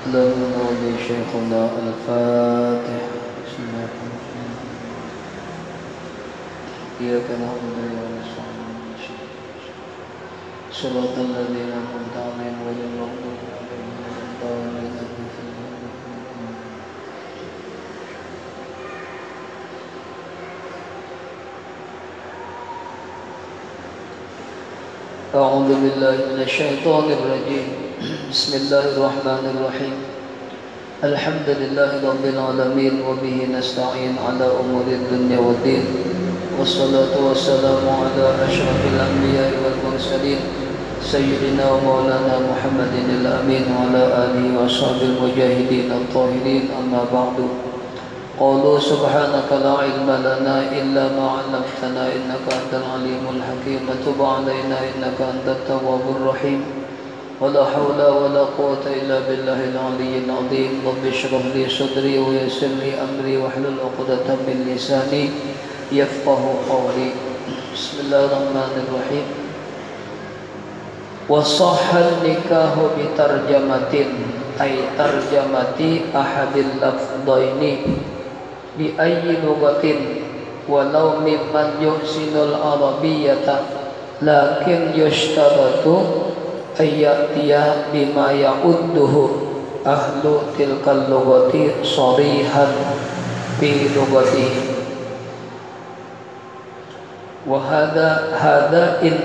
لنا شيخنا الفاتح. بسم الله الرحمن الرحيم. إياك نعبد وإياك نستعين صراط الذين أنعمت عليهم غير المغضوب عليهم ولا الضالين. أعوذ بالله من الشيطان الرجيم. بسم الله الرحمن الرحيم. الحمد لله رب العالمين وبه نستعين على أمور الدنيا والدين، والصلاة والسلام على أشرف الأنبياء والمرسلين سيدنا ومولانا محمد الأمين وعلى آله وأصحابه المجاهدين الطاهرين. أما بعد، قالوا سبحانك لا علم لنا إلا ما علمتنا إنك أنت العليم الحكيم. تب علينا إنك أنت التواب الرحيم. ولا حول ولا قوة إلا بالله العلي العظيم. رب اشرح لي صدري ويسر لي أمري واحلل عقدة من لساني يفقه قولي. بسم الله الرحمن الرحيم. وصح النكاح بترجمة أي ترجمة أحد اللفظين بأي لغة ولو ممن يحسن العربية، لكن يشترط أن يأتي بما يعده أهل تلك اللغة صريحا في لغته. وهذا إن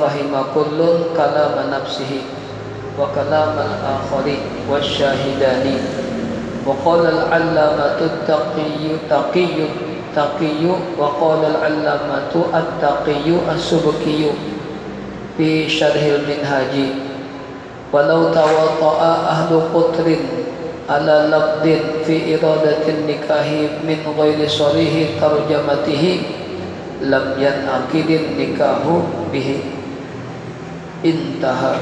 فهم كل كلام نفسه وكلام الآخر والشاهدان. وقال العلامة التقي وقال العلامة التقي السبكي في شرح المنهاج: ولو تواطأ أهل قطر على لفظ في إرادة النكاح من غير صريح ترجمته لم ينعقد النكاح به. انتهى.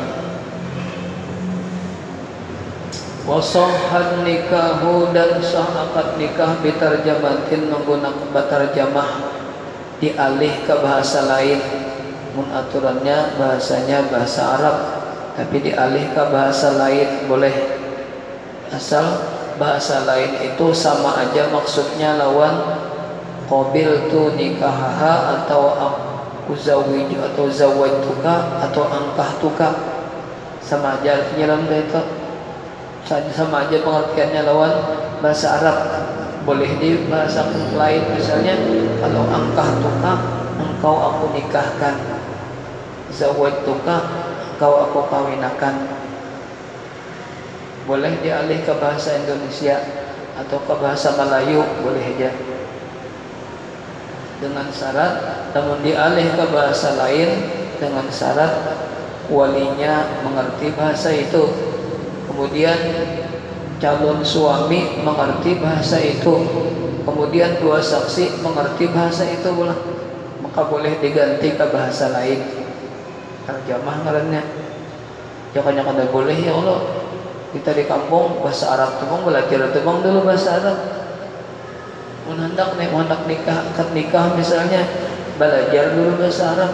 Wasahhan nikahu, dan sah akad nikah bitarjamatin menggunakan batarjamah dialih ke bahasa lain. Mun aturannya bahasanya bahasa Arab tapi dialih ke bahasa lain boleh, asal bahasa lain itu sama aja maksudnya lawan qabil tu nikahaha atau aku zawiju atau zawajtuka atau angkahtuka, sama aja artinya dalam itu. Sama aja pengertiannya lawan bahasa Arab. Boleh di bahasa lain, misalnya kalau angkahtuka, engkau aku nikahkan, zawajtuka, engkau aku kawinakan. Boleh dialih ke bahasa Indonesia atau ke bahasa Melayu, boleh aja, dengan syarat namun dialih ke bahasa lain dengan syarat walinya mengerti bahasa itu, kemudian calon suami mengerti bahasa itu, kemudian dua saksi mengerti bahasa itu pula, maka boleh diganti ke bahasa lain. Terjemah ngarannya. Jangan kada boleh ya Allah. Kita di kampung bahasa Arab tuh belajar tuh dulu bahasa Arab. Mun hendak nikah, akad nikah misalnya, belajar dulu bahasa Arab.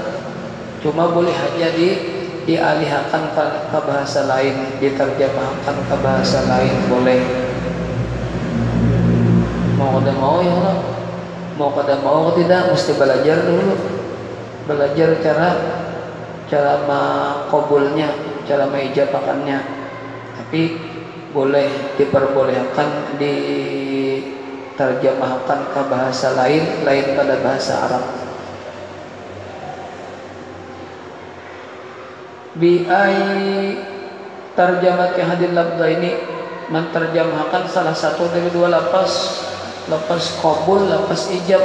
Cuma boleh aja dialihkan ke bahasa lain, diterjemahkan ke bahasa lain boleh. Mau kada mau ya Allah, mau kada mau tidak, mesti belajar dulu, belajar cara makobulnya, cara meijabakannya. Tapi boleh diperbolehkan diterjemahkan ke bahasa lain pada bahasa Arab. Bi'ai tarjamat hadil lafza ini menterjemahkan salah satu dari dua lafaz qabul, lafaz ijab.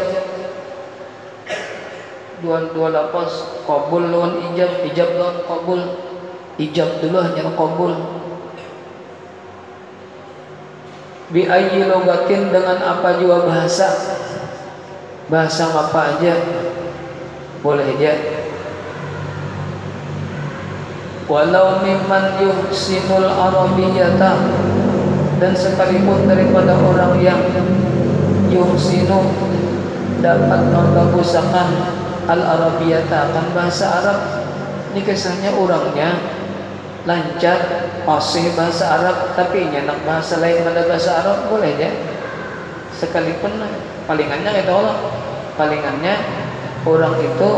Dua lafaz qabul lawan ijab lawan qabul. Ijab dulu hanya qabul. Bi'ai logatin, dengan apa jua bahasa apa aja boleh aja. Walau mimman yuhsinul arabiyyata, dan sekalipun daripada orang yang yuhsinu dapat membagusakan al-arabiyyata, akan bahasa Arab. Ini kisahnya orangnya lancar fasih bahasa Arab tapi nyenak bahasa lain pada bahasa Arab boleh ya, sekalipun palingannya itu Allah, palingannya orang itu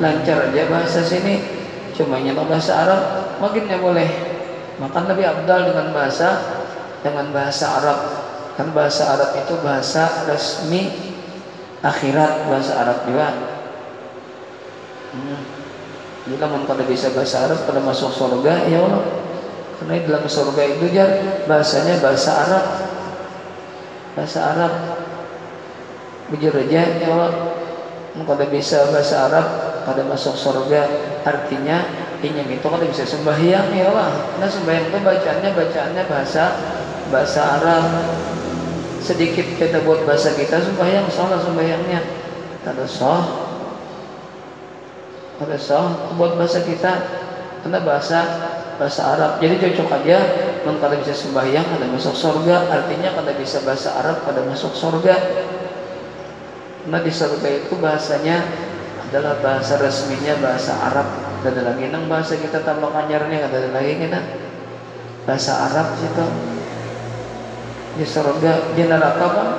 lancar aja bahasa sini cuma nyenak bahasa Arab makinnya boleh, maka lebih abdal dengan bahasa Arab, kan bahasa Arab itu bahasa resmi akhirat, bahasa Arab juga. Bila pada bisa bahasa Arab pada masuk surga ya Allah, karena di dalam surga itu jar bahasanya bahasa Arab, bahasa Arab bujur aja ya Allah, pada bisa bahasa Arab pada masuk surga, artinya ini itu kada bisa sembahyang ya Allah, karena sembahyang itu bacaannya bahasa Arab, sedikit kita buat bahasa kita sembahyang salah sembahyangnya kada sah buat bahasa kita karena bahasa Arab, jadi cocok aja kalau bisa sembahyang kada masuk surga, artinya kada bisa bahasa Arab pada masuk surga, karena di surga itu bahasanya adalah bahasa resminya bahasa Arab, kada lagi nang bahasa kita tambah kanyarnya, kada lagi kita bahasa Arab situ di surga. Di neraka Pak,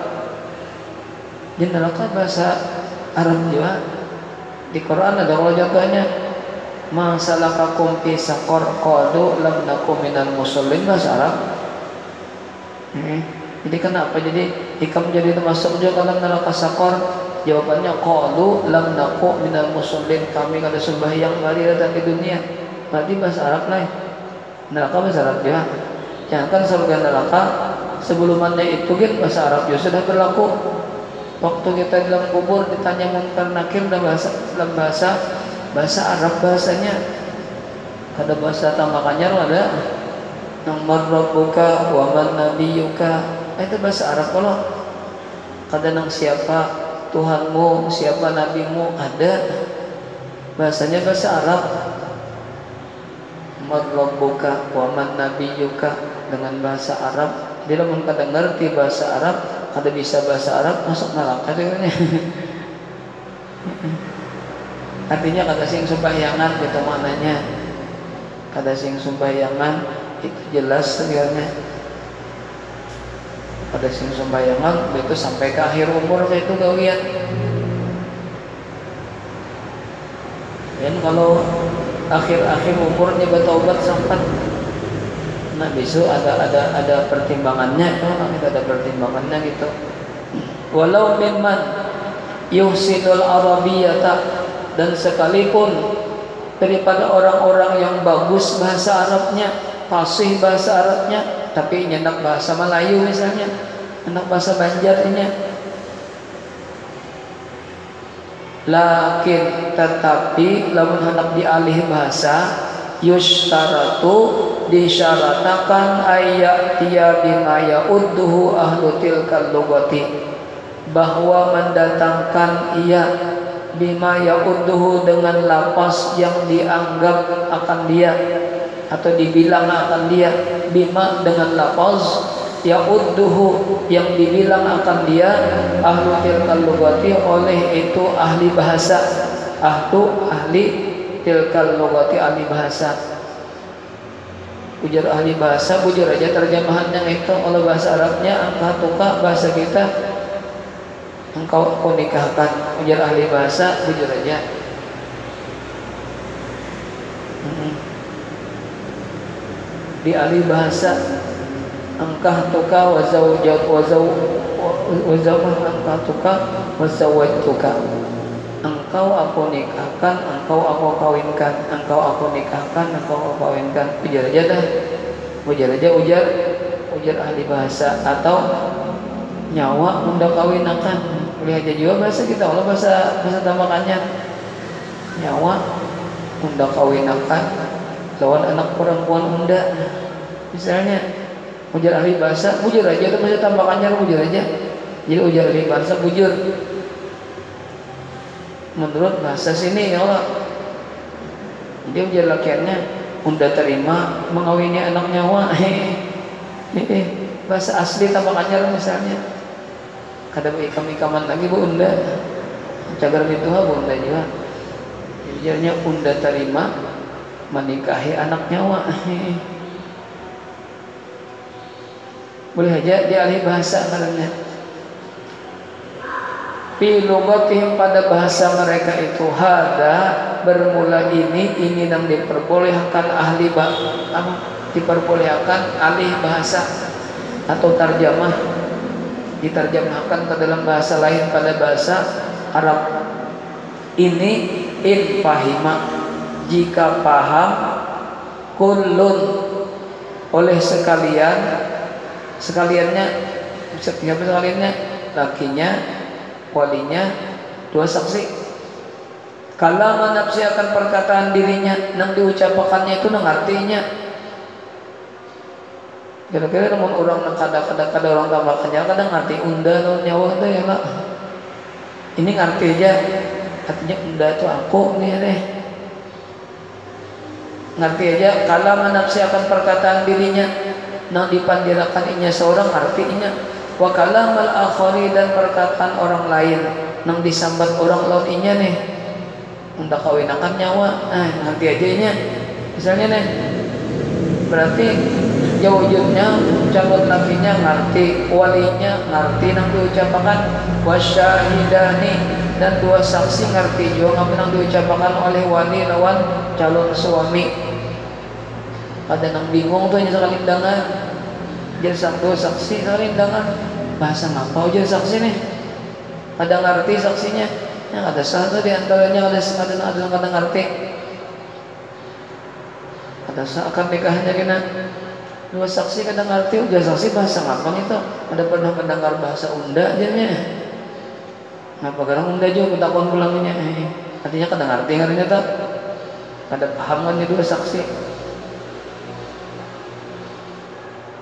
di neraka bahasa Arab juga. Di Quran ada kalau contohnya masalakakum fi saqar qalu lam nakum minal musallin, bahasa Arab. Jadi kenapa jadi ikam jadi termasuk juga dalam neraka saqar? Jawabannya qalu lam nakum minal musallin, kami kada sembahyang kali datang di dunia. Berarti bahasa Arab lah. Neraka bahasa Arab juga. Jangan surga neraka sebelumnya itu kan bahasa Arab juga sudah berlaku. Waktu kita dalam kubur ditanya munkar nakir dalam bahasa Arab bahasanya, kada bahasa tambakannya ada nang marabbuka wa man nabiyuka, itu bahasa Arab. Kalau kada nang siapa Tuhanmu, siapa nabimu, ada bahasanya bahasa Arab. Marabbuka wa man nabiyuka dengan bahasa Arab. Dia mun kada ngerti bahasa Arab, kada bisa bahasa Arab, masuk neraka dengannya. Artinya kada sing sembahyangan gitu maknanya. Kada sing sembahyangan itu jelas sebenarnya. Kada sing sembahyangan itu sampai ke akhir umur itu gawian. Dan kalau akhir umurnya bertaubat sampai, nah besok ada pertimbangannya, kita ada pertimbangannya gitu. Walau mimman yuhsinul arabiyyata, dan sekalipun daripada orang-orang yang bagus bahasa Arabnya, fasih bahasa Arabnya, tapi nyenak bahasa Melayu misalnya, nyenak bahasa Banjarnya, lakin tetapi lamun hendak dialih bahasa yustaratu disyaratakan ayatiya bima ya'udduhu ahlu tilkal lugati, bahwa mendatangkan ia bima ya'udduhu dengan lafaz yang dianggap akan dia atau dibilang akan dia, bima dengan lafaz ya'udduhu yang dibilang akan dia ahlu tilkal lugati oleh itu ahli bahasa, ahli tilkal lugati ahli bahasa. Ujar ahli bahasa, bujur aja terjemahannya itu oleh bahasa Arabnya, angka tuka bahasa kita engkau aku nikahkan. Ujar ahli bahasa, bujur aja. Di ahli bahasa angka tuka wazawjat angka tuka wazawajtuka, engkau aku nikahkan, engkau aku kawinkan, engkau aku nikahkan, engkau aku kawinkan. Ujar aja dah, ujar ahli bahasa. Atau nyawa unda kawinakan, lihat aja juga bahasa kita, Allah bahasa tambakannya nyawa unda kawinakan lawan anak perempuan unda misalnya. Ujar ahli bahasa, bujur aja itu bahasa tambakannya, bujur aja. Jadi ujar ahli bahasa, bujur menurut bahasa sini ya Allah. Dia ujar lakiannya unda terima mengawini anak nyawa. Bahasa asli tambakannya misalnya kada ikam-ikaman lagi bu unda cagar gitu bu unda juga. Ujarnya unda terima menikahi anak nyawa. Boleh aja dia ahli bahasa karena fi lugatihim pada bahasa mereka itu hada bermula ini yang diperbolehkan ahli diperbolehkan ahli bahasa atau tarjamah diterjemahkan ke dalam bahasa lain pada bahasa Arab. Ini in fahima jika paham kullun oleh sekaliannya setiap sekaliannya lakinya walinya dua saksi. Kalau nafsi akan perkataan dirinya nang diucapkannya itu nang artinya. Kira-kira namun orang nang kada orang tambahkannya kadang ngerti unda no nyawa itu ya lah. Ini ngerti aja artinya unda itu aku nih deh. Ngerti aja kalau nafsi akan perkataan dirinya nang dipandirakan inya seorang artinya wa kalamal akhari dan perkataan orang lain nang disambat orang lain inya nih undak kawinakan nyawa nanti aja inya misalnya nih berarti jawabnya calon lakinya ngerti walinya ngerti nang diucapkan wasyahidani dan dua saksi ngerti juga apa nang diucapkan oleh wali lawan calon suami. Ada nang bingung tuh sekali undangan jadi satu saksi sekali undangan bahasa ngapa aja saksi nih ada ngerti saksinya yang ada satu di antaranya ada ngerti ada seakan nikahnya kena dua saksi kadang ngerti udah saksi bahasa ngapa itu ada pernah mendengar bahasa unda jadinya ngapa kadang unda juga takon pulangnya artinya kadang ngerti tuh ada pahamannya dua saksi.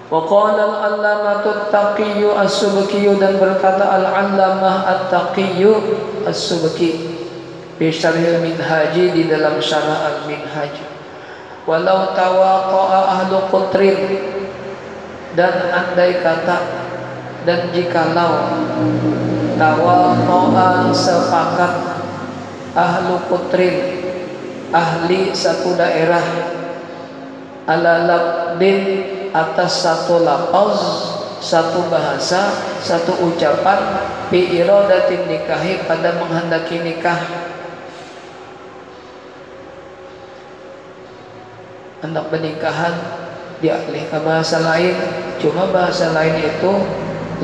Wa qala al-allamatu at-taqiyyu as-subki dan berkata al-allamah at-taqiyyu as-subki fi syarh al-minhaj di dalam syarah al-minhaj walau tawaqa'a ahlu qutrin dan andai kata dan jikalau tawaqa'a sepakat ahlu qutrin ahli satu daerah ala labdin atas satu lafaz, satu bahasa, satu ucapan bi iradatin nikahi pada menghendaki nikah. Hendak pernikahan dialih ke bahasa lain, cuma bahasa lain itu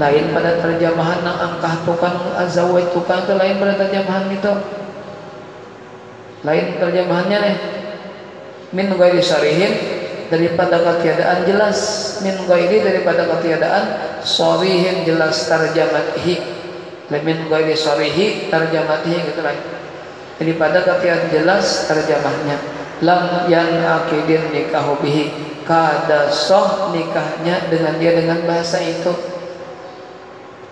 lain pada terjemahan nang angkah tukang azawaj tukang itu lain pada terjemahan itu. Lain terjemahannya nih. Min ghairi syarihin daripada ketiadaan jelas min ghairi daripada ketiadaan sharihin jelas tarjamatihi min ghairi sharihi tarjamatihi gitu lah daripada ketiadaan jelas terjemahnya lam yang akidin nikahu bihi kada sah nikahnya dengan dia dengan bahasa itu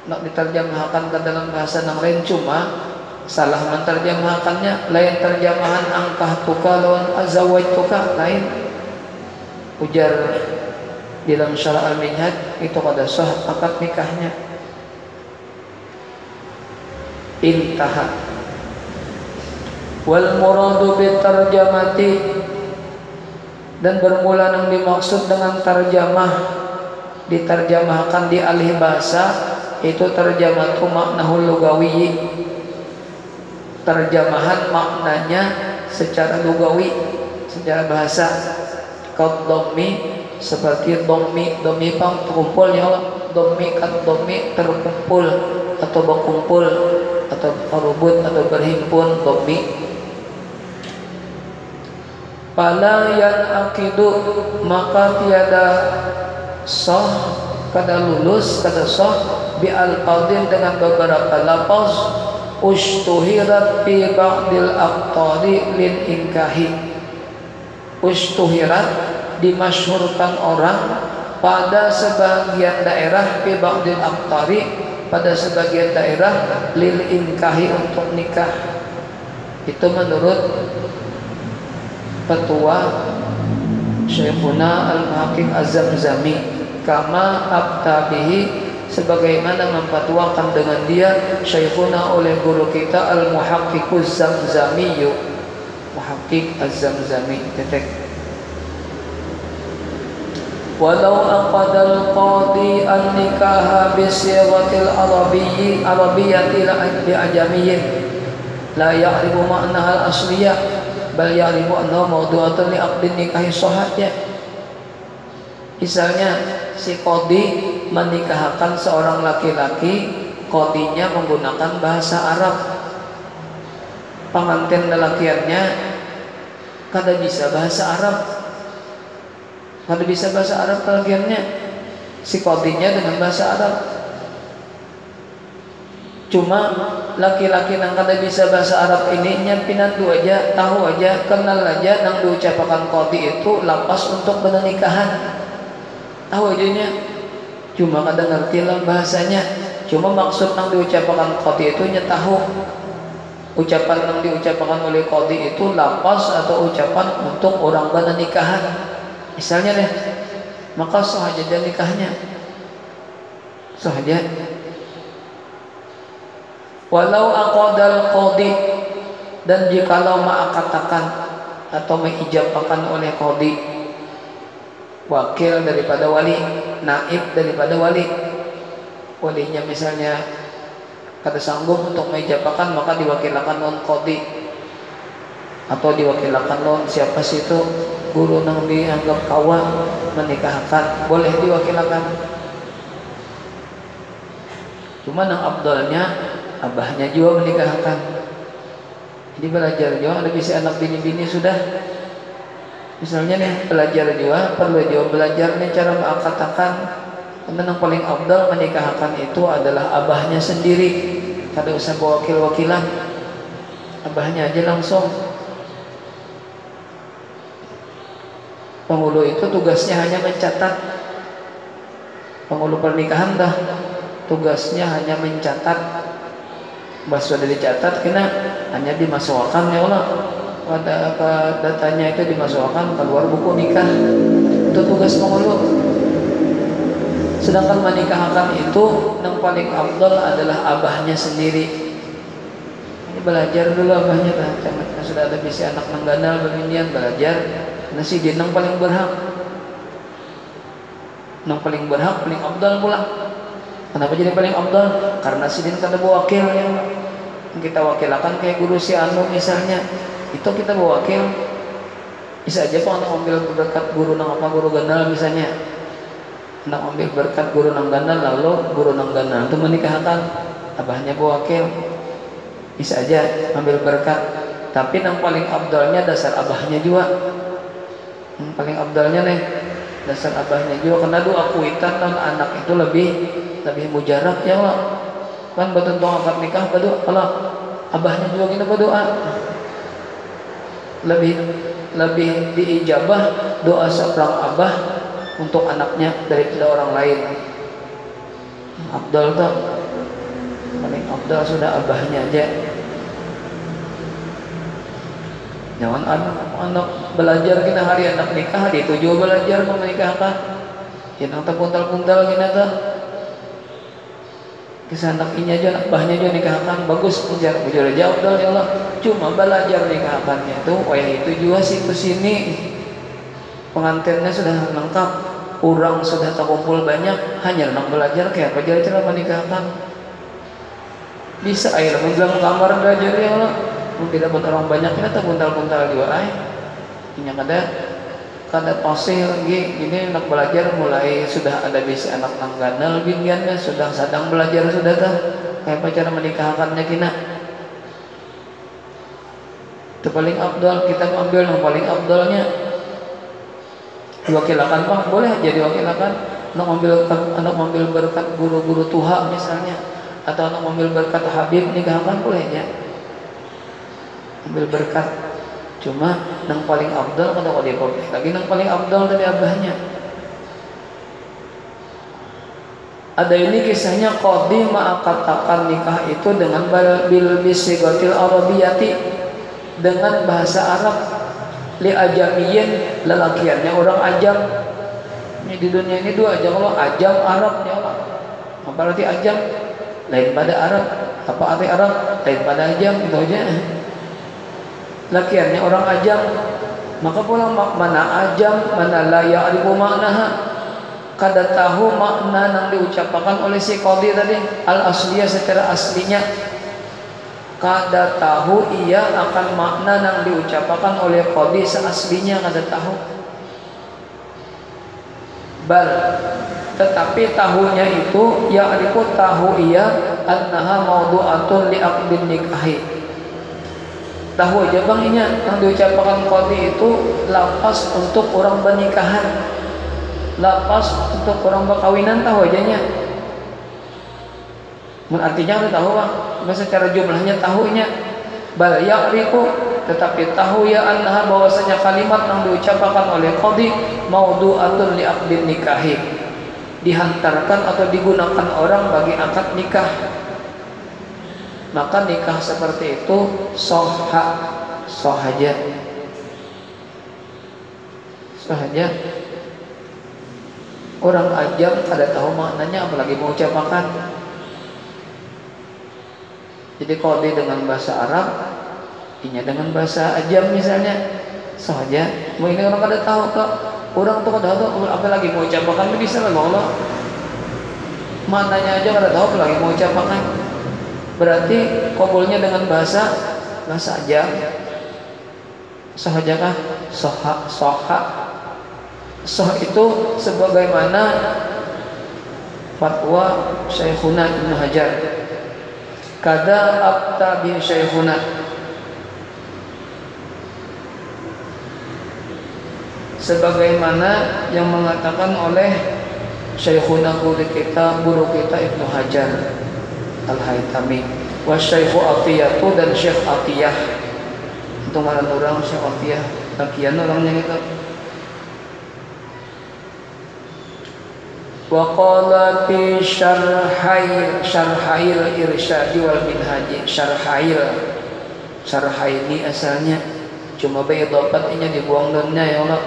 nak diterjemahkan ke dalam bahasa yang lain cuma salah menterjemahkannya lain terjemahan angkah tuka lawan azawaj tuka lain ujar di dalam syarah al-minhaj itu kada sah akad nikahnya. Intaha wal muradu bi tarjamati dan bermula yang dimaksud dengan tarjamah diterjemahkan di alih bahasa itu tarjamatu maknahul lugawi terjemahan maknanya secara lugawi secara bahasa kau domi seperti domi pang terkumpulnya domi kan domi terkumpul atau berkumpul atau berubut atau berhimpun domi pala yang akidu maka tiada sah kada lulus kada sah bi al-qadir dengan beberapa lafaz ustuhirat fi ba'dil aqtari lil inkahi ustuhirat dimasyhurkan orang pada sebagian daerah fi ba'dil aqtari pada sebagian daerah lil inkahi untuk nikah itu menurut petua Syekhuna Al-Muhaqqiq Az-Zamzami kama abtabihi sebagaimana memfatwakan dengan dia Syekhuna oleh guru kita Al-Muhaqqiq Az-Zamzami Muhaqqiq Az-Zamzami titik. Walau aqadal qadi an-nikaha bisighatil arabiyyati li ajamiyyin la ya'rifu ma'naha al-asliyah bal ya'rifu annahu mawdu'atun li aqdin nikahi sahihah. Misalnya si qadi menikahkan seorang laki-laki, qadinya menggunakan bahasa Arab, pengantin lelakiannya kada bisa bahasa Arab, kada bisa bahasa Arab lelakiannya, si qadinya dengan bahasa Arab. Cuma laki-laki yang kada bisa bahasa Arab ini nyampinan du aja, tahu aja, kenal aja nang diucapkan qadi itu lapas untuk pernikahan, tahu aja nya, cuma kada ngerti lah bahasanya. Cuma maksud yang diucapkan qadi itu nya tahu. Ucapan yang diucapkan oleh qadi itu lapas atau ucapan untuk orang pernikahan. Misalnya deh, maka sah aja dia nikahnya, sah aja. Walau aqadal qadi, dan jikalau mengakatakan atau mengijabahkan oleh qadi, wakil daripada wali, naib daripada wali, walinya misalnya kada sanggup untuk mengijabahkan, maka diwakilkan non qadi atau diwakilkan non siapa sih itu guru nang dianggap kawan menikahkan, boleh diwakilkan. Cuma nang abdalnya abahnya juga menikahkan. Jadi belajar juga ada bisa anak bini-bini sudah. Misalnya nih belajar juga, perlu juga belajar nih cara mengakatakan. Karena yang paling abdal menikahkan itu adalah abahnya sendiri. Kada usah bawa wakil-wakilan, abahnya aja langsung. Penghulu itu tugasnya hanya mencatat. Penghulu pernikahan dah tugasnya hanya mencatat. Bahasa sudah dicatat kena hanya dimasukkan ya Allah, pada datanya itu dimasukkan keluar buku nikah, itu tugas penghulu. Sedangkan menikahkan itu yang paling afdal adalah abahnya sendiri. Ini belajar dulu abahnya dah, jangan sudah ada bisa anak nangganal beminian belajar. Karena si dia yang paling berhak, yang paling berhak, paling afdal pula. Kenapa jadi paling afdal? Karena si din kada bawa wakil yang kita wakilkan kayak guru si anu misalnya, itu kita bawa wakil. Bisa aja pak anak ambil berkat guru nang apa guru ganal misalnya, anak ambil berkat guru nang ganal, lalu guru nang ganal itu menikahkan, abahnya bawa wakil. Bisa aja ambil berkat, tapi yang paling afdalnya dasar abahnya juga. Yang paling afdalnya nih dasar abahnya juga, karena doa kuitan non anak itu lebih mujarab ya Allah. Kan bertentang akad nikah berdoa, kalau abahnya juga kita berdoa, lebih diijabah doa seorang abah untuk anaknya daripada orang lain. Abdal tuh paling abdal sudah abahnya aja. Jangan anak belajar kita hari anak nikah, hari itu juga belajar menikahkan. Yang puntal-puntal kita tuh kisah anak ini aja, anak bahnya juga nikahkan, bagus bujur aja abdal ya Allah. Cuma belajar nikahkannya itu, itu juga situ sini pengantinnya sudah lengkap, orang sudah terkumpul banyak, hanya nak belajar kayak apa jadi cara menikahkan. Bisa air dalam kamar belajar ya Allah. Mungkin dapat orang banyak kita terpuntal-puntal juga ini kada pasih lagi ini nak belajar mulai sudah ada bisa anak nangganal biniannya sudah sedang belajar sudah dah kayak cara menikahkannya kina. Itu paling afdal, kita ambil yang paling afdalnya. Diwakilkan bang, boleh jadi wakilkan. Anak ambil berkat guru-guru tuha misalnya, atau anak ambil berkat Habib nikahkan boleh ya. Ambil berkat. Cuma yang paling afdal kalau dia boleh lagi yang paling afdal dari abahnya. Ada ini kisahnya qadi mengakatakan nikah itu dengan bil bisighatil arabiyyati, dengan bahasa Arab, li ajamiyyin, lelakiannya orang ajam. Ini di dunia ini dua ajam, kalau ajam Arab ya Allah. Apa arti ajam? Lain pada Arab. Apa arti Arab? Lain pada ajam, itu aja. lakiannya orang ajam, maka pula mana ajam mana la ya'rifu maknaha, kada tahu makna yang diucapkan oleh si qadhi tadi al asliyah secara aslinya, kada tahu ia akan makna yang diucapkan oleh qadhi seaslinya, kada tahu. Bal tetapi tahunya itu ya'rifu tahu ia annaha mawdu'atun li aqdin nikahi, tahu aja bang ini yang diucapkan qadhi itu lapas untuk orang bernikahan, lapas untuk orang berkawinan, tahu ajanya. Artinya tahu bang, secara jumlahnya tahunya. Bal ya'rifu tetapi tahu ya annaha bahwasanya kalimat yang diucapkan oleh qadhi mawdu'atun li aqdin nikahi, dihantarkan atau digunakan orang bagi akad nikah. Maka nikah seperti itu sahaja orang ajam kada tahu maknanya apalagi mau ucapkan. Jadi qadhi dengan bahasa Arab, inya dengan bahasa ajam misalnya sahaja. Mau ini orang kada tahu kok, orang tuh kada tahu apalagi mau ucapkan bisa lah Allah. Maknanya aja kada tahu apalagi mau ucapkan. Berarti qabulnya dengan bahasa ajam. Sahaja kah? Soh itu sebagaimana fatwa Syekhuna Ibnu Hajar, kada abta bi Syekhuna, sebagaimana yang mengatakan oleh Syekhuna guru kita Ibnu Hajar Al-Haytami, wa Syekhu Atiyah dan Syekh Atiyah itu mana orang Syekh Atiyah takian orangnya itu. Wa qala fi syarhail irsyadi wal minhaji, syarhaili asalnya cuma baidhafatnya dibuang nunnya ya Allah.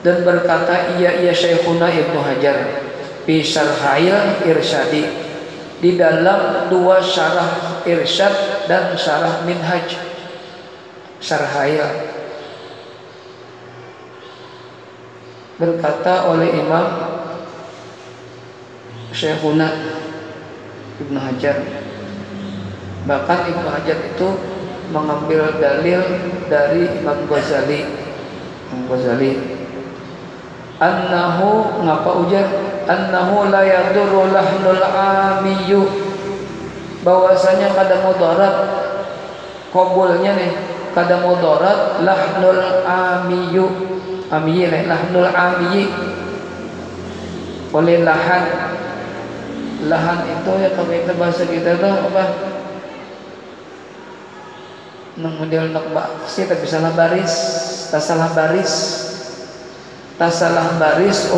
Dan berkata iya Syekhuna Ibnu Hajar fi syarhail irsyadi, di dalam dua syarah irsyad dan syarah minhaj. Syarhail berkata oleh Imam Syekhuna Ibnu Hajar, bahkan Ibnu Hajar itu mengambil dalil dari Imam Ghazali. Annahu ngapa ujar annahu la yadurru lahnul amiyyu, bahwasanya kada mudarat qabulnya nih, kada mudarat lahnul amiyyu, lahnul amiyyi oleh lahan itu ya kalau kita bahasa kita itu apa nang model nak baksi tapi salah baris, tak salah baris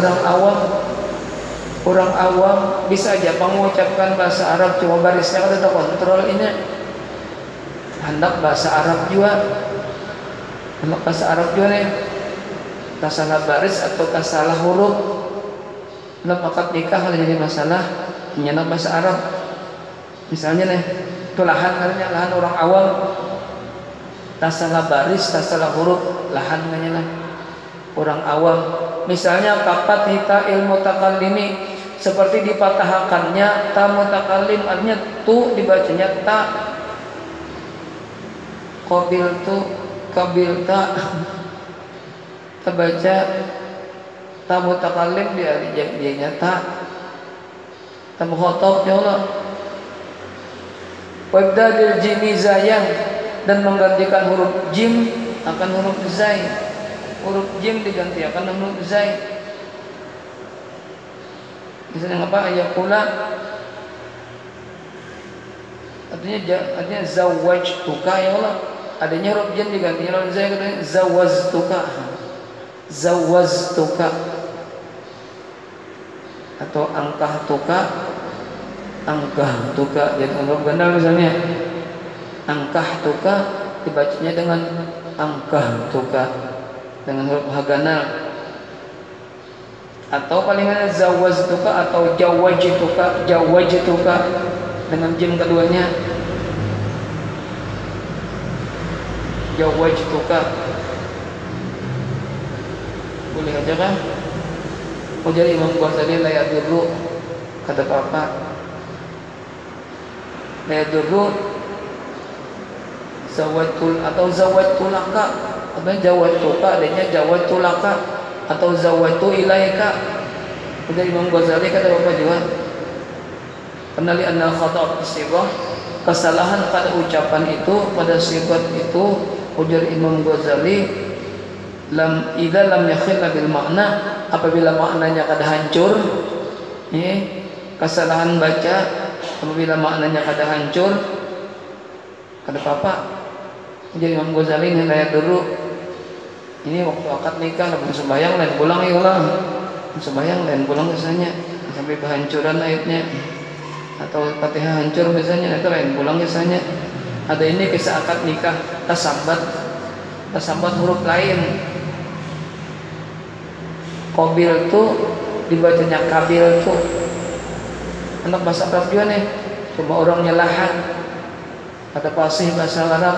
orang awam bisa aja mengucapkan bahasa Arab cuma barisnya kada terkontrol, ini hendak bahasa Arab juga nih, tak salah baris atau tak salah huruf dalam akad nikah kalau jadi masalah menyenang bahasa Arab. Misalnya nih itu lahan orang awam, tak salah baris tak salah huruf, lahan menyenang orang awam. Misalnya kapat hita ilmu takallimi, seperti dipatahkannya ta mutakallim, artinya tu dibacanya ta, kabil ta terbaca ta mutakallim, dia ta mukhatab ya Allah. Wabdadil jimi zayan, dan menggantikan huruf jim akan huruf zai, huruf jim diganti akan huruf zai. Misalnya apa? Ayakula artinya zawwajtuka ya Allah, adanya huruf jim diganti huruf zai, katanya zawwaztuka atau angkahtuka, jadi huruf ganda misalnya angkahtuka dibacanya dengan angkahtuka dengan huruf haganal, atau palingan zawwaztuka atau jawwajtuka dengan jim keduanya. zawajtuka. Boleh aja kan? Ujar Imam Ghazali, la yadurru, kata Bapak, la yadurru zawajtul atau zawajtulaka, atau zawajtuka, adanya zawajtulaka atau zawajtu ilaika. Ujar Imam Ghazali, kata Bapak juga, kenali anna khata' sibah, kesalahan pada ucapan itu, pada sifat itu, ujar Imam Ghazali, idza lam yakhilla bil makna, apabila maknanya kada hancur, kesalahan baca apabila maknanya kada hancur, kada apa-apa. Ujar Imam Ghazali, ini layak dulu, ini waktu akad nikah, lalu sembahyang lain pulang ya Allah, sembahyang lain pulang misalnya sampai kehancuran ayatnya, atau Fatihah hancur misalnya, itu lain pulang misalnya. Ada ini kisah akad nikah, tasambat huruf lain. Qabil tuh dibacanya kabil tuh, anak bahasa Arab juga nih, cuma orangnya lahan, ada fasih bahasa Arab.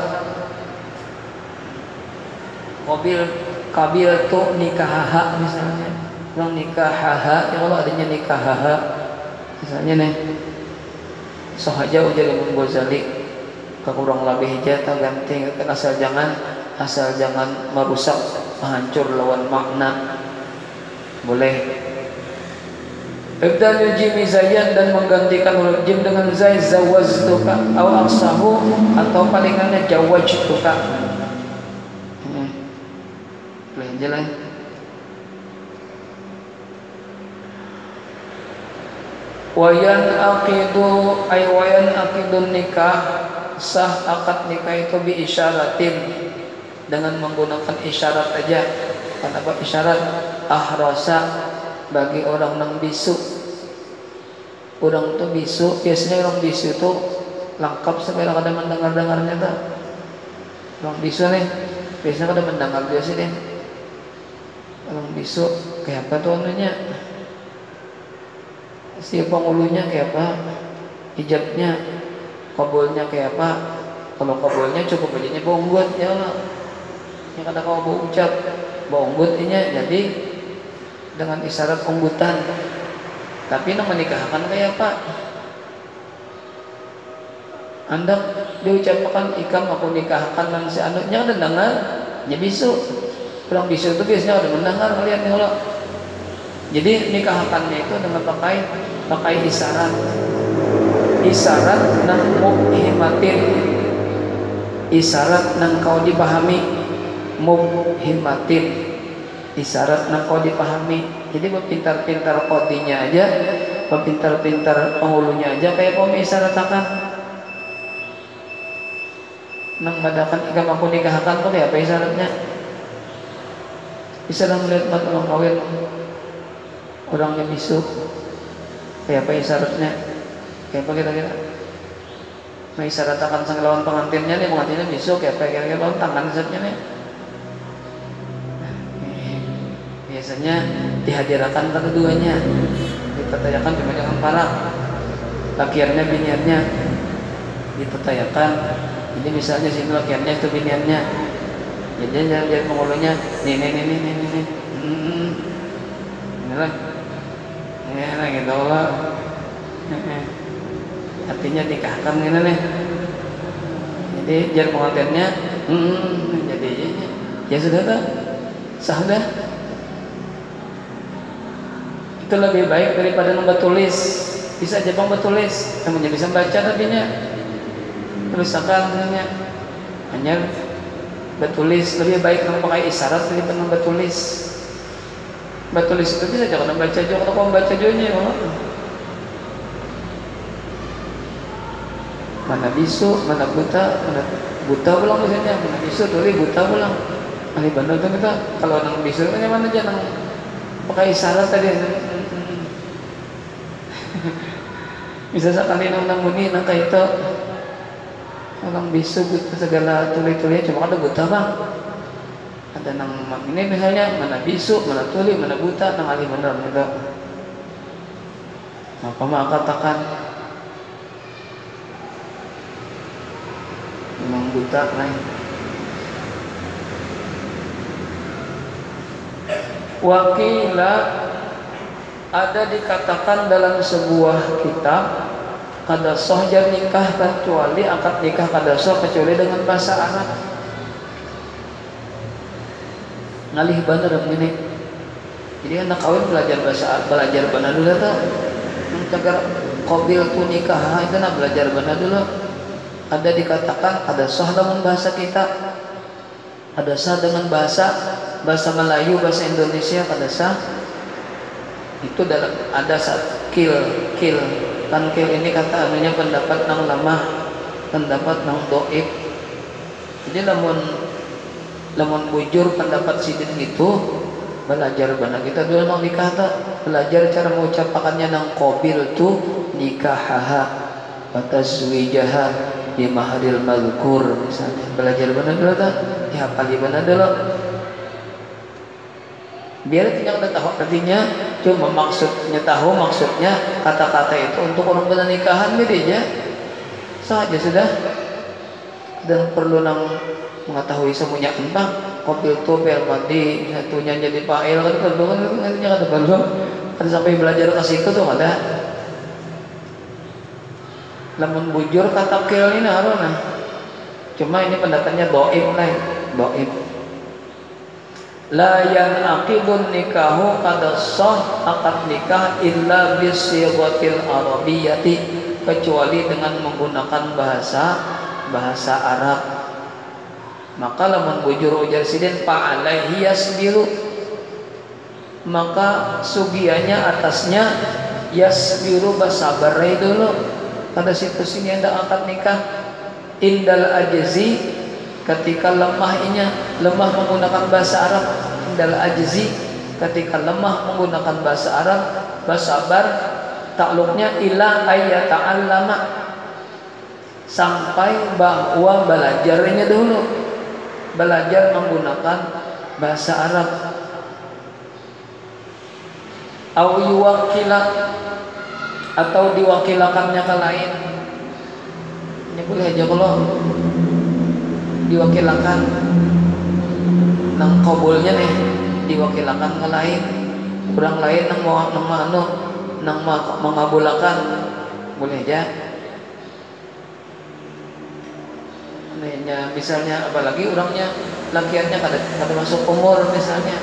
Kabil tuh nikahaha misalnya, orang nikahaha, ya kalau adanya nikahaha misalnya nih. Sahaja ujar Imam Ghazali, kurang lebih jatah ganti, asal jangan merusak, menghancur lawan makna. Boleh. Ibdalul jimi zayan, dan menggantikan huruf jim dengan zai, zawaztuka aw aksahu, atau palingannya jawajtuka. Boleh jalan. Wayan akidun nikah, sah akad nikah itu bi isyaratin, dengan menggunakan isyarat aja. Kenapa isyarat? Ahrasa, bagi orang nang bisu. Orang tuh bisu, biasanya orang bisu itu lengkap sampai ada mendengar-dengarnya tuh. Orang bisu nih, biasanya ada mendengar biasa deh. Orang bisu kayak apa tuh namanya? Si pengulunya kayak apa, hijabnya, kabulnya kayak apa. Kalau kabulnya cukup aja bonggot ya Allah, yang kata kau mau ucap bonggot ini, jadi dengan isyarat unggutan. Tapi nak menikahkan kayak apa, anda diucapkan ikam aku nikahkan dan si anaknya ada dengar, ya bisu. Orang bisu itu biasanya ada mendengar kalian ya Allah. Jadi nikahkannya itu dengan pakai isyarat nang mubhimatin, isyarat nang kau dipahami, mubhimatin, isyarat nang kau dipahami. Jadi berpintar-pintar kodinya aja, berpintar-pintar penghulunya aja, kayak kau mengisyaratkan nang badakan ikam aku nikahkan tuh kayak apa isyaratnya? Isyarat melihat orang kawin, orangnya bisu, kayak apa isyaratnya? Kayak apa kira-kira? Mengisyaratkan sang lawan pengantinnya nih, pengantinnya bisu, kayak apa kira-kira lawan tangan isyaratnya nih? Biasanya dihadirkan keduanya, ditetayakan cuma jangan parah, lakiannya biniannya ditetayakan. Jadi misalnya sini lakiannya itu biniannya, jadi jangan pengulunya nih inilah ya gitu lah. Artinya nikahkan gini nih. Jadi jangan pengantinnya jadi ya sudah tak sah dah. Itu lebih baik daripada nomor tulis. Bisa aja bang bertulis, namanya bisa baca tapi nya tulisakan hanya bertulis. Lebih baik kalau pakai isyarat daripada bertulis. Bertulis itu bisa jangan baca juga, kalau kamu baca juga nya mana bisu, mana buta pulang misalnya, mana bisu tulis buta pulang. Ini benar tuh kita kalau nang bisu kan mana aja nang pakai isyarat tadi. Bisa sekali nang muni nang kayak itu orang bisu buta segala tulis-tulisnya, cuma ada buta bang. Ada nang ini misalnya mana bisu, mana tulis, mana buta, nang alih benar gitu. Maka mak katakan memang buta lain. Wakila ada dikatakan dalam sebuah kitab kada sah nikah kecuali akad nikah kada sah kecuali dengan bahasa Arab. Ngalih bener ini. Jadi anak kawin belajar bahasa Arab, belajar bener dulu tuh. Mencagar qabil tu nikah itu nak belajar bener dulu. Ada dikatakan kada sah dengan bahasa kita. Kada sah dengan bahasa Melayu, bahasa Indonesia kada sah. Itu dalam ada kil kan kil ini kata anunya pendapat nang lemah, pendapat nang doib. Jadi lamun bujur pendapat sidin itu belajar benar kita dulu mau nikah tak belajar cara mengucapkannya nang qabil tu nikahaha wa tazwijaha di maharil mazkur misalnya belajar benar dulu tak dihafali benar dulu biar tidak tahu artinya cuma maksudnya kata-kata itu untuk orang benar nikahan bedanya saja sudah dan perlu nang mengetahui semuanya tentang kopil tu bel mandi satunya jadi fa'il kan perlu kan nantinya kan perlu kan sampai belajar ke situ tuh ada lamun bujur kata kil ini haruna cuma ini pendapatnya doib lain doib la yanaqidun nikahu kada sah akad nikah illa bisighatil arabiyyati kecuali dengan menggunakan bahasa Arab. Maka lamun bujur ujar sidin fa alaihi yasbiru maka sugiannya atasnya yasbiru basabar dulu pada situ sini ada akad nikah indal ajzi ketika lemah menggunakan bahasa Arab indal ajzi ketika lemah menggunakan bahasa Arab basabar takluknya ila ayyata'allama sampai bahwa belajarnya dulu belajar menggunakan bahasa Arab au yuwakila atau diwakilakannya ke lain ini boleh aja kalau diwakilakan nang qabulnya nih diwakilakan ke lain orang lain nang mengabulakan boleh aja misalnya apalagi orangnya lakiannya kada masuk umur misalnya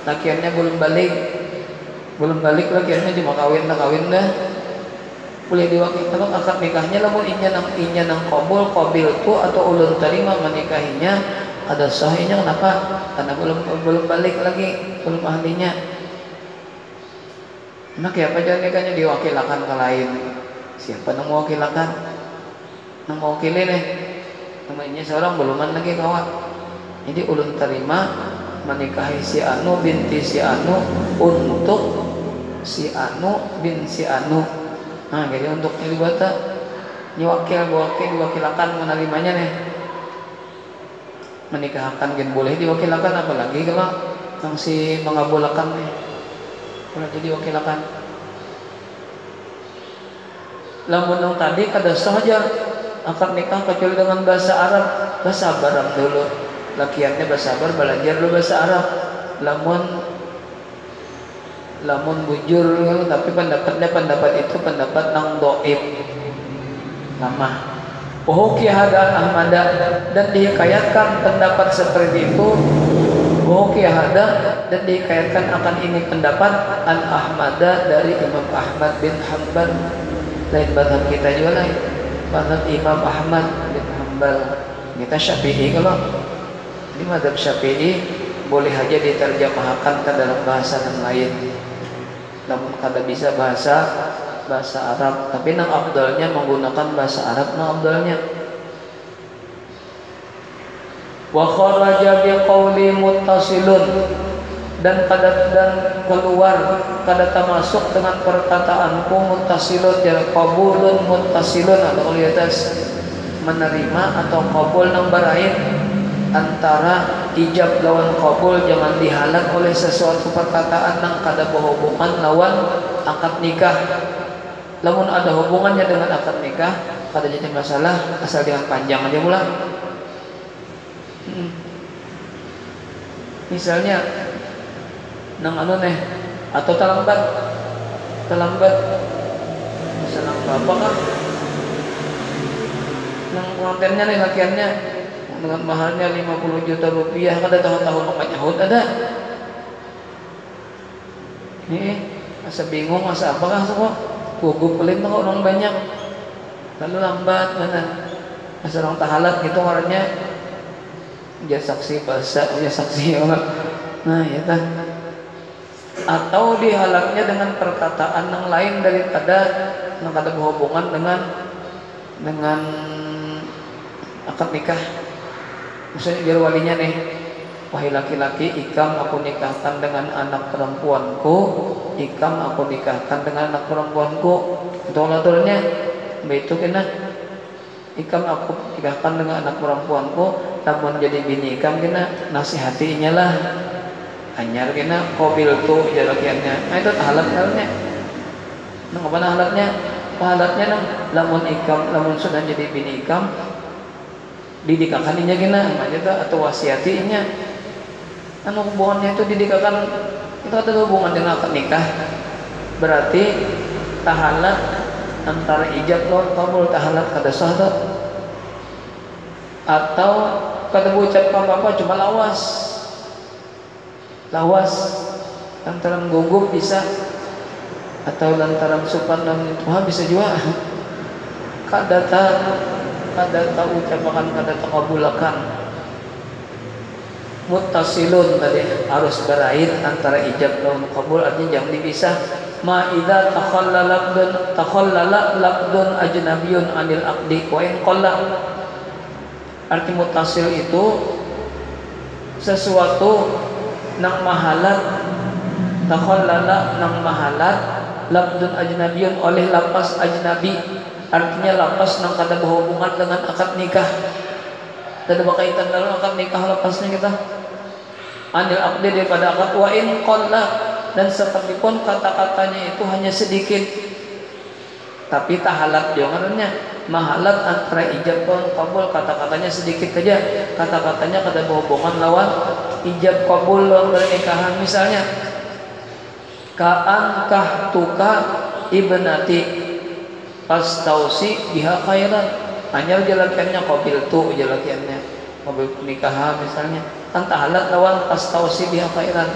lakiannya belum balik lakiannya cuma kawin dah boleh diwakilkan akad nikahnya lamun inya nang qabil tu atau ulun terima menikahinya ada sahihnya kenapa karena belum balik lagi belum ahlinya nah apa jalan nikahnya diwakilkan ke lain siapa nang mewakilakan nang mewakili nih namanya seorang beluman lagi kawan jadi ulun terima menikahi si Anu binti si Anu untuk si Anu bin si Anu nah jadi untuk dibuat diwakilakan menerimanya nih menikahkan kan boleh diwakilakan apalagi kalau yang si mengabulkan nih boleh jadi wakilakan lamun yang tadi kada saja akad nikah kecuali dengan bahasa Arab basabar dulu lakiannya basabar belajar dulu bahasa Arab lamun bujur tapi pendapat itu pendapat nang doib lemah Wahuki hada Ahmada dan dihikayatkan pendapat seperti itu Wahuki hada dan dihikayatkan akan ini pendapat an Ahmada dari Imam Ahmad bin Hanbal lain mazhab kita juga lain mazhab Imam Ahmad bin Hanbal kita Syafi'i kalau ini mazhab Syafi'i boleh aja diterjemahkan ke dalam bahasa yang lain namun kada bisa bahasa Arab tapi nang afdalnya menggunakan bahasa Arab nang afdalnya wa kharaja biqauli muttasilun dan keluar kada termasuk dengan perkataanku muttasilun jadi qabulun muttasilun atau kualitas menerima atau qabul nang barain antara ijab lawan qabul jangan dihalang oleh sesuatu perkataan nang kada berhubungan lawan akad nikah lamun ada hubungannya dengan akad nikah kada jadi masalah asal dengan panjang aja pula misalnya nang anu neh atau terlambat senang apa kah nang pengantinnya nih lakiannya dengan maharnya 50 juta rupiah kada tahun-tahun nyahut ada nih asa bingung asa apakah semua gugup pelit kok orang banyak lalu lambat mana asa orang tahalat gitu ngarannya ya saksi bahasa ya saksi orang nah ya tah atau dihalangnya dengan perkataan yang lain daripada yang ada berhubungan dengan akad nikah. Misalnya biar walinya nih, wahai laki-laki, ikam aku nikahkan dengan anak perempuanku, ikam aku nikahkan dengan anak perempuanku. Itu aturannya, begitu kena. Ikam aku nikahkan dengan anak perempuanku, namun jadi bini ikam kena nasihatinya lah. Anyar kena kobil tuh jalakiannya. Nah itu halatnya. Nang apa halatnya? Halatnya nang lamun ikam, lamun sudah jadi bini ikam, didikakaninya kena, aja atau wasiatinya. Anu hubungannya itu didikakan itu ada hubungan dengan akad nikah. Berarti tahalat antara ijab lawan qabul tahalat kada sah atau kada ucap apa-apa cuma lawas lantaran gugup bisa atau lantaran sopan dan Tuhan bisa juga kada tahu ucapan kada takabulakan muttasilun tadi harus berair antara ijab dan qabul artinya jangan dipisah ma idza takhallala laqdun ajnabiyyun anil aqdi wa in qalla arti muttasil itu sesuatu nang mahalat takhallala nang mahalat lafdun ajnabiyyun oleh lapas ajnabi artinya lapas nang kada berhubungan dengan akad nikah kada berkaitan dalam akad nikah lapasnya kita anil aqdi daripada akad wa in qalla dan sekalipun kata-katanya itu hanya sedikit tapi tahalat jangannya mahalat antara ijab dan qabul kata-katanya sedikit saja kata-katanya kada berhubungan lawan ijab qabul lawan pernikahan misalnya ka'ankah tuka ibnati pastausi biha khairan hanya jalakiannya qabil tu jalakiannya qabil pernikahan misalnya kan tahalat lawan pastausi biha khairan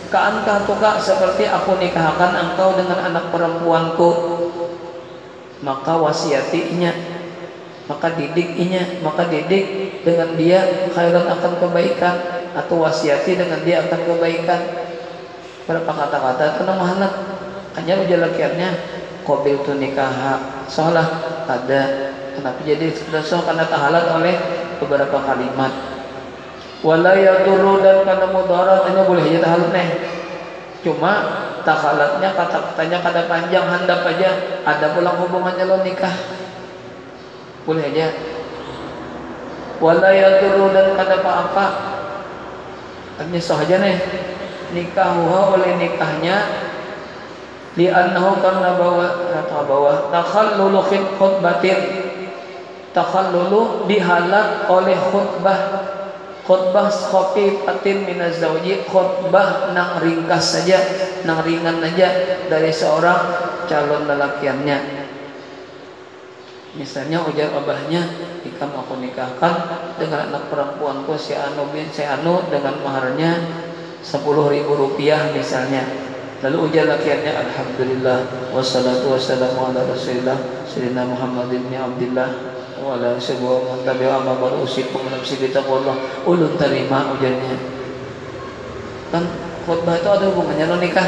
ka'ankah tuka seperti aku nikahkan engkau dengan anak perempuanku maka wasiatinya maka didik dengan dia khairan akan kebaikan atau wasiati dengan dia akan kebaikan berapa kata-kata itu nama anak hanya jalakiannya qabil tu nikah salah ada kenapa jadi sudah sah karena tahalat oleh beberapa kalimat wala yadurru dan kana mudarat hanya boleh aja tahalat nih cuma takhalatnya kata-katanya kada panjang handap aja ada pulang hubungannya lo nikah boleh aja wala yadurru dan kada apa-apa artinya sah aja nih nikahuha oleh nikahnya li'annahu karena bawa takhallulu khutbatin takhallulu dihalak oleh khutbah khafifatin minaz zawji khutbah nang ringkas saja nang ringan saja dari seorang calon lelakiannya misalnya ujar abahnya ikam aku nikahkan dengan anak perempuanku si Anu dengan maharnya 10.000 rupiah misalnya lalu ujar lakiannya alhamdulillah wassalatu wassalamu ala rasulillah sayyidina Muhammad bin Abdillah wala sebuah mantabi amma baru usikum nafsi bitaqwallah ulun terima ujarnya kan khutbah itu ada hubungannya lo nikah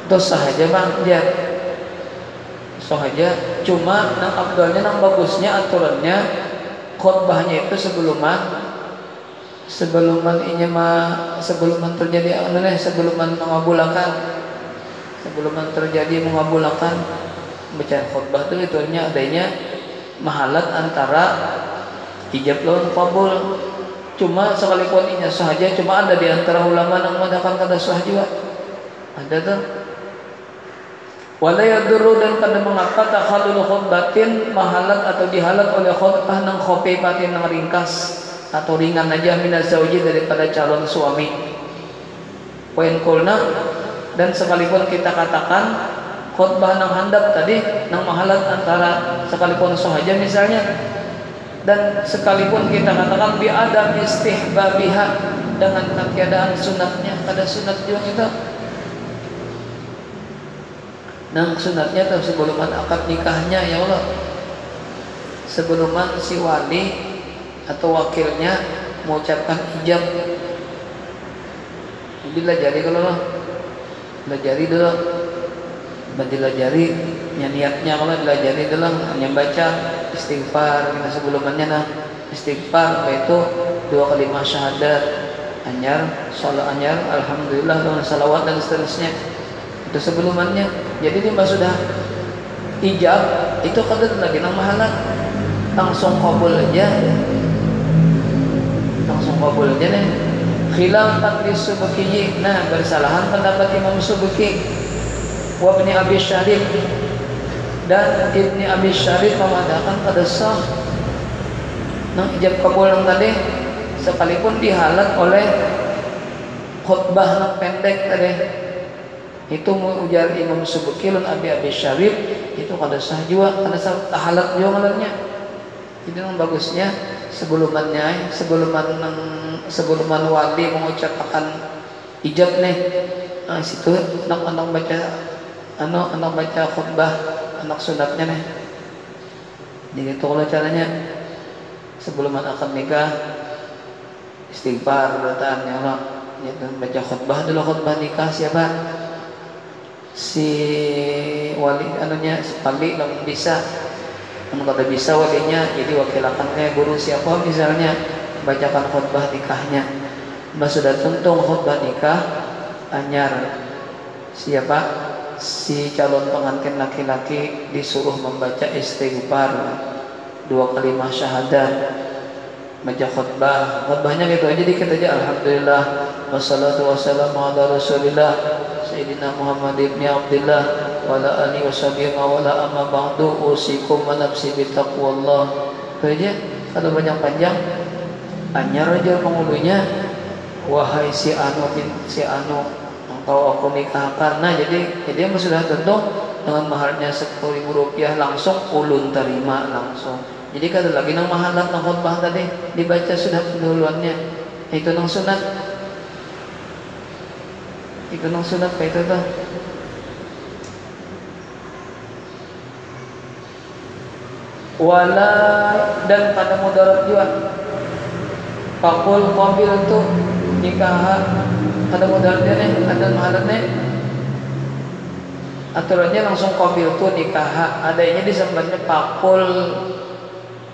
terus sah aja bang dia sah aja cuma nang abdulnya nang bagusnya aturannya khutbahnya itu sebelum terjadi sebelum terjadi mengabulakan baca khutbah itu adanya mahalat antara ijab lawan qabul cuma sekalipun inya sah aja cuma ada di antara ulama yang mengatakan kada sah juga ada tuh wala yadurru dan kada mengapa takhallul khutbatin mahalat atau dihalat oleh khutbah nang khafifatin nang ringkas atau ringan aja minaz zauji daripada calon suami poin kulna. Dan sekalipun kita katakan khutbah nang handap tadi nang mahalat antara sekalipun sahaja misalnya, dan sekalipun kita katakan bi adam istihbabiha dengan keadaan sunatnya, ada sunat juga itu. Nang sunatnya tuh sebelum akad nikahnya ya Allah, sebelum si wali atau wakilnya mengucapkan ijab, dilajari kalau lah, dilajari dulu, dilajari niatnya kalau dilajari dulu hanya baca istighfar kita sebelumnya nah istighfar yaitu 2 kalimat syahadat anyar, salat anyar, alhamdulillah dengan salawat dan seterusnya itu sebelumnya. Jadi dia sudah ijab itu kada lagi nang mahalat langsung kabul aja, langsung kabul aja nih. Khilafat li Subki, nah bersalahan pendapat Imam Subki wa Ibni Abi Syarif, dan Ibni Abi Syarif mengatakan pada sah nang ijab kabul nang tadi sekalipun dihalat oleh khutbah nang pendek tadi itu ujar Imam Subki dan Abi Syarif itu kada sah juga, kada sah tahalat juga ngalannya. Jadi yang bagusnya sebelum wali mengucapkan ijab nih, situ anak baca khutbah anak sunatnya nih. Jadi itu kalau caranya sebelum akad nikah istighfar bertaan ya Allah, baca khutbah dulu, khutbah nikah siapa si wali si wali yang bisa. Kalau bisa walinya jadi wakilakannya guru siapa misalnya bacakan khutbah nikahnya. Sudah tuntung khutbah nikah anyar siapa si calon pengantin laki-laki disuruh membaca istighfar 2 kalimat syahadat, baca khutbahnya gitu aja dikit aja, alhamdulillah wassalatu wassalamu ala rasulillah Sayyidina Muhammad ibn Abdullah wa ala alihi washabihi wa ala amma ba'du usikum wa nafsi bittaqwallah. Itu aja, kalau panjang-panjang anyar aja pengulunya, wahai si anu engkau aku nikahkan. Nah jadi sudah tentu dengan maharnya 10.000 rupiah langsung ulun terima langsung. Jadi kada lagi nang mahalat nang khutbah tadi dibaca sudah pendahuluannya, itu nang sunat. Itu nang sunat kayak itu tuh. Wala dan pada mudarat juga. Pakul mobil tuh nikah ada mudaratnya nih, ada mahalatnya. Aturannya langsung qabil tuh nikah, adanya disambatnya pakul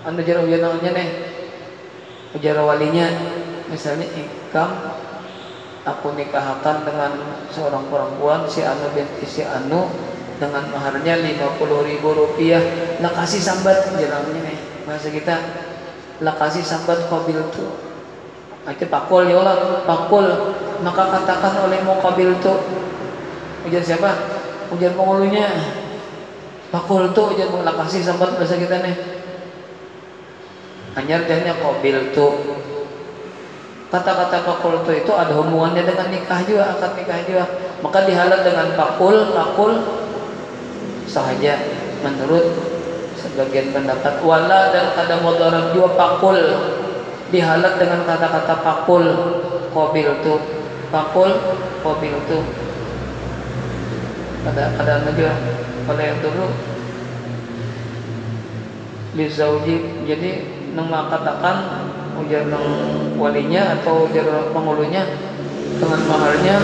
anu jero namanya nih. Ujar walinya misalnya ikam aku nikahkan dengan seorang perempuan si anu binti si anu dengan maharnya 50.000 rupiah, lah kasih sambat jalannya nih bahasa kita, lah kasih sambat qabil tuh itu pakul ya Allah pakul, maka katakan olehmu qabil tuh. Ujar siapa? Ujar pengulunya pakul tuh, ujar lah kasih sambat bahasa kita nih hanya jadinya qabil tuh. Kata-kata pakul tuh itu ada hubungannya dengan nikah juga, akad nikah juga, maka dihalat dengan pakul sahaja menurut sebagian pendapat. Wala dan kada mudarat juga pakul dihalat dengan kata-kata pakul qabil tuh, pakul qabil tuh. Ada juga pada yang dulu lizauji, jadi nama katakan ujar nang walinya atau ujar pengulunya dengan maharnya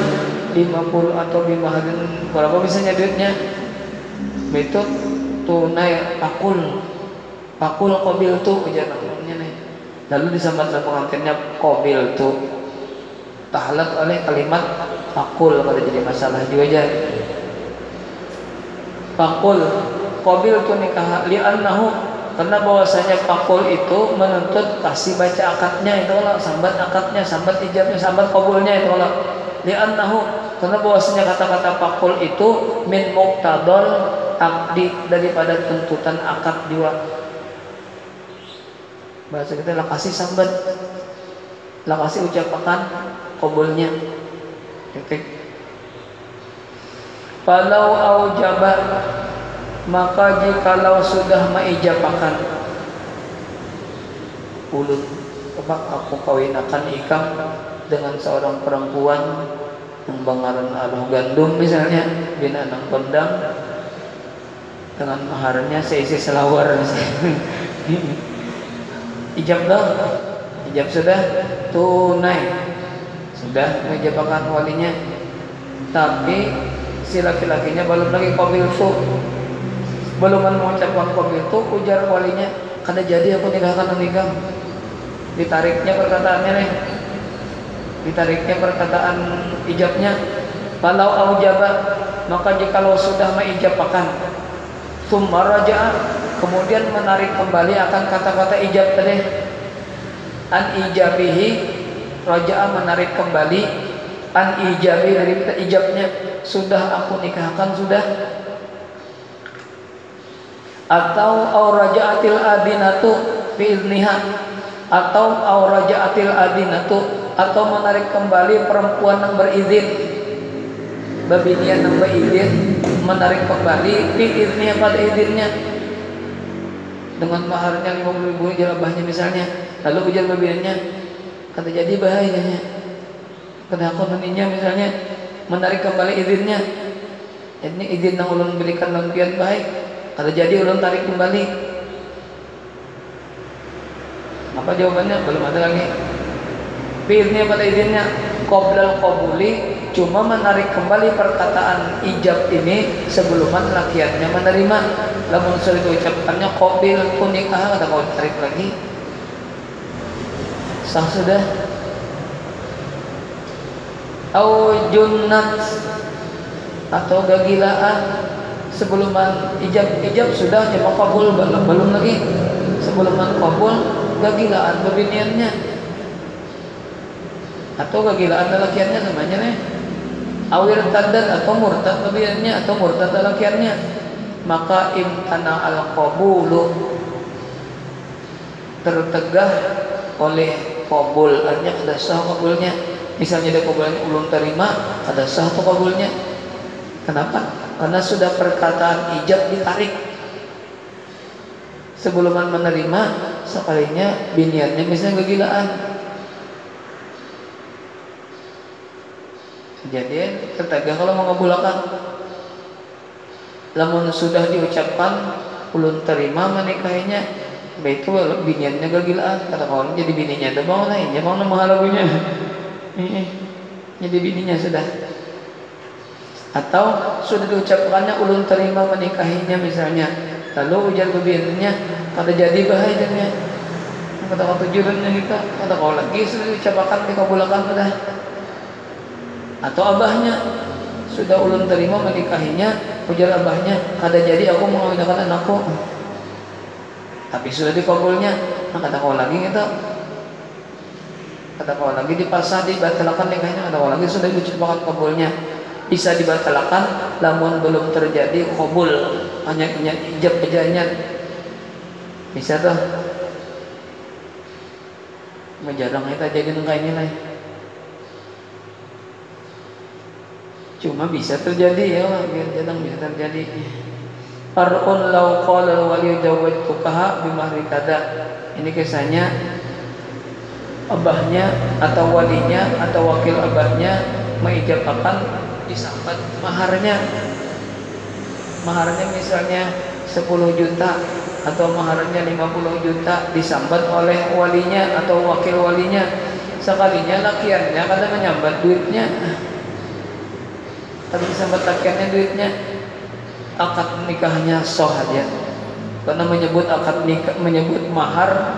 50 atau dimaharin berapa misalnya duitnya itu tunai pakul qabil tuh ujar namanya nih, lalu disambat pengantinnya qabil tuh tahalat oleh kalimat pakul. Kalau jadi masalah juga aja pakul qabil tuh nikah li'annahu, karena bahwasanya pakul itu menuntut kasih baca akadnya itu Allah, sambat akadnya, sambat ijabnya, sambat qabulnya itu Allah. Li'annahu, karena bahwasanya kata-kata pakul itu min muqtadal akdi, daripada tuntutan akad juga. Bahasa kita lah kasih sambat, lah kasih ucapan qabulnya. titik. Falau aujaba, maka jikalau sudah maijabakan ulun aku kawinakan ikam dengan seorang perempuan yang bangaran aluh gandum misalnya bin anang kondang dengan maharnya seisi selawar ijab dong, ijab sudah tunai, sudah mengijabakan walinya, tapi si laki-lakinya belum lagi qabil tu, belum mengucapkan qabil tu, ujar walinya kada jadi aku nikahkan nikah. Ditariknya perkataannya nih, ditariknya perkataan ijabnya. Falau aujaba, maka jikalau sudah mengijabkan, summa raja'a, kemudian menarik kembali akan kata-kata ijab tadi, an ijabihi, raja'a menarik kembali, an ijabi dari ijabnya, sudah aku nikahkan sudah, atau auraja'atil adinatu biizniha, atau auraja'atil adinatu, atau menarik kembali perempuan yang berizin, babinian yang berizin, menarik kembali biizniha pada izinnya dengan maharnya 50.000 jalabahnya misalnya, lalu ujar babiniannya kata jadi bahayanya, kata aku nantinya misalnya menarik kembali izinnya, ini izin yang ulun berikan lampian baik, kata jadi ulun tarik kembali. Apa jawabannya? Belum ada lagi. Biiznya pada izinnya qoblal qabuli, cuma menarik kembali perkataan ijab ini sebelum lakiannya menerima. Lamun sudah diucapkannya qabil kunikah, kata kau tarik lagi, sah sudah. Au junnat, atau gagilaan sebelum ijab sudah cuma qabul belum lagi, sebelum qabul gagilaan babiniannya atau gagilaan lelakiannya namanya nih, awir tadan atau murtad babiniannya atau murtad lelakiannya, maka imtana al qabulu, tertegah oleh qabul, artinya ada sah qabulnya. Misalnya ada qabulnya ulun terima, ada sah atau qabulnya. Kenapa? Karena sudah perkataan ijab ditarik sebelum menerima, sekalinya biniannya misalnya kegilaan. Jadi tertegah kalau mengabulkan, lamun sudah diucapkan ulun terima menikahinya, itu biniannya kegilaan, kata kawan jadi bininya itu mau lainnya mau nama lagunya jadi bininya sudah. Atau sudah diucapkannya ulun terima menikahinya misalnya, lalu ujar biniannya kata jadi bahayanya, kata kau tujuannya kita, kata kau lagi sudah diucapkan dikabulkan sudah. Atau abahnya sudah ulun terima menikahinya, ujar abahnya kada jadi aku mengawinkan anakku, tapi sudah dikabulnya, kata kau lagi gitu, kata kau lagi dipasah dibatalkan nikahnya, kata kau lagi sudah diucapkan kabulnya, bisa dibatalkan namun belum terjadi kabul, hanya ijab aja bisa tuh. Jarang kita jadi nengkai nilai, cuma bisa terjadi ya, jarang bisa terjadi. Arun lau qala wali jawabtukaha bimahri kada, ini kisahnya abahnya atau walinya atau wakil abahnya mengijabkan disambat maharnya misalnya 10 juta atau maharnya 50 juta disambat oleh walinya atau wakil walinya, sekalinya lakiannya kada menyambat duitnya, tapi disambat lakiannya duitnya, akad nikahnya sah aja, karena menyebut akad nikah, menyebut mahar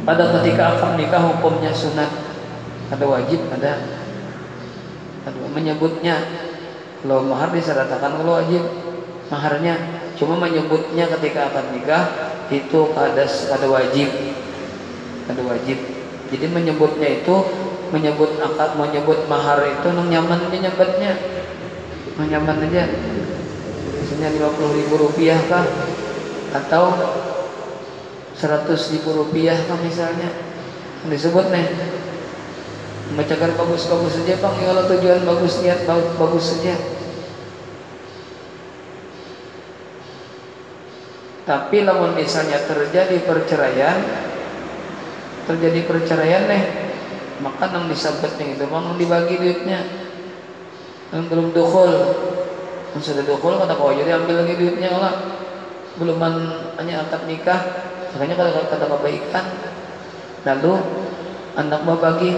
pada ketika akad nikah hukumnya sunat, ada wajib, ada menyebutnya. Kalau mahar disyaratkan kalau wajib maharnya, cuma menyebutnya ketika akad nikah itu kada wajib, jadi menyebutnya itu menyebut akad, menyebut mahar itu nang nyaman menyebutnya, nyaman aja, misalnya 50.000 rupiah kah atau 100.000 rupiah kah misalnya disebut nih Membacakan bagus-bagus saja bang, ya kalau tujuan bagus, niat bagus saja. Tapi lamun misalnya terjadi perceraian nih, maka nang disabetnya itu bang, dibagi duitnya. Yang belum dukhul, yang sudah dukhul kata kau jadi ambil lagi duitnya lah. Belum hanya akad nikah, makanya kata kebaikan. Lalu anak mau bagi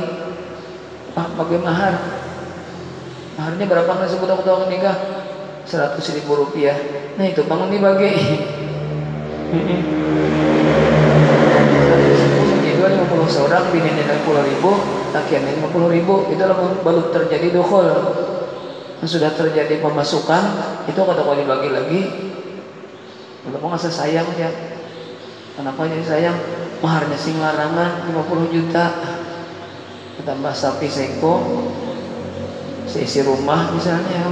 mahar. Maharnya berapa nggak sebut waktu akad nikah? 100.000 rupiah. Nah itu bang dibagi. Jadi 50 seorang, bininya 50.000, lakiannya 50.000. Itu belum terjadi dukhul. Sudah terjadi pemasukan, itu kata kau dibagi lagi. Kalau mau ngasih sayang ya, kenapa jadi sayang? Maharnya sing larangan 50 juta, tambah sapi seko, seisi rumah misalnya,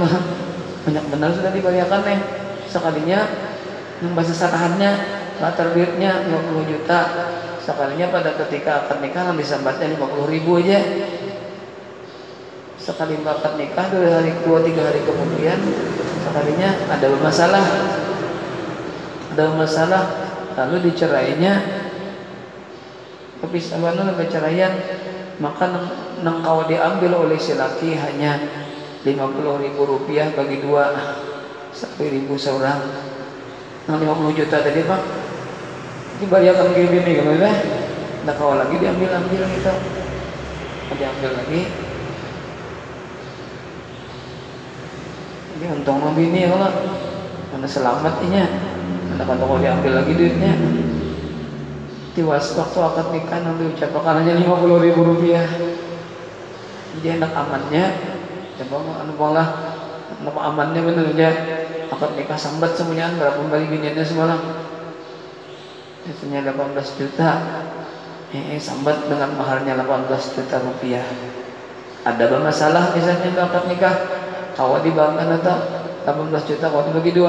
banyak benar sudah dibayarkan nih. Sekalinya bahasa sarahannya, latar duitnya 50 juta. Sekalinya pada ketika akad nikah disambatnya 50.000 aja. Sekali akad nikah 2-3 hari kemudian, sekalinya ada masalah, lalu dicerainya. Tapi sabana perceraian, maka nang kau diambil oleh si laki hanya 50.000 rupiah bagi 2, 1.000 seorang. Nang 50 juta tadi pak dibayarkan ke bini kan ya? Nah kau lagi diambil gitu, diambil lagi. Ini untung mau bini kalau mana selamat inya, mana kau diambil lagi duitnya. Tiwas waktu akad nikah nanti ucapakan hanya 50.000 rupiah. Jadi enak amannya, coba amannya bener aja. Akad nikah sambat semuanya berapa kembali biniannya semalam? Biasanya 18 juta. Sambat dengan maharnya 18 juta rupiah. Ada masalah misalnya akad nikah, kau dibangkan atau 18 juta kau dibagi 2,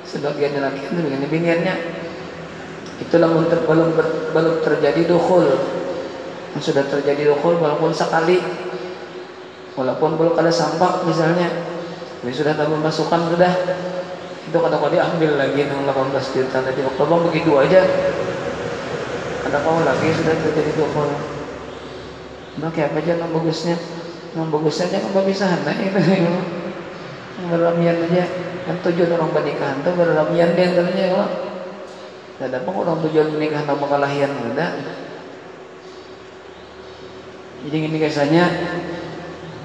sebagian laki, sebagian biniannya. Itulah belum terjadi dukhul. Yang sudah terjadi dukhul walaupun sekali, walaupun belum ada sampak misalnya, tapi sudah tambah masukan sudah, itu kata kau diambil lagi 18 juta tadi. Waktu bang begitu aja, kata kau lagi sudah terjadi dukhul. Nah kayak apa aja yang bagusnya jangan berpisahan. Nah itu berlamian aja. Kan tujuan orang pernikahan itu berlamian dia antaranya kalau tidak ada orang tujuan pernikahan sama kelahiran ada. Jadi gini biasanya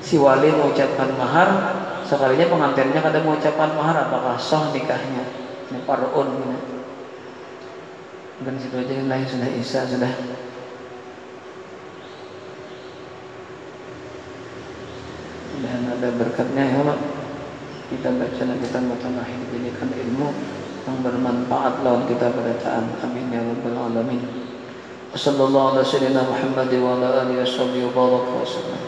si wali mengucapkan mahar, sekalinya pengantinnya kada mengucapkan mahar, apakah sah nikahnya? Ini parun gitu. Dan situ aja lain sudah isya sudah. Dan ada berkatnya ya Allah. Kita baca dan kita bertambah dijadikan ilmu yang bermanfaat lawan kita pada taat. Amin ya rabbal alamin. Wassallallahu ala sayyidina Muhammad wa ala alihi washabbihi wa baraka wa sallam.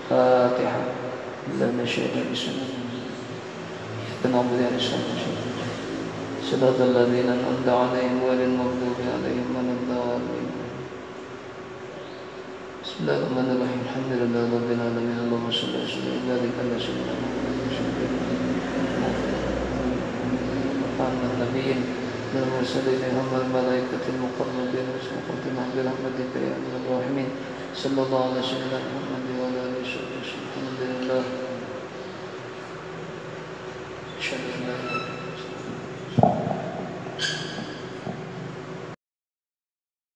Fatihah. Lana syaitan bismillah. Ya na'budu wa nasta'in. Shiratal ladzina an'amta 'alaihim ghairil maghdubi 'alaihim waladdallin. Bismillahirrahmanirrahim. Alhamdulillahi rabbil alamin. Allahumma shalli ala sayyidina Muhammad. النبيين والمرسلين هم الملائكة المقربين وسوقة برحمتك يا أرحم الراحمين صلى الله على سيدنا محمد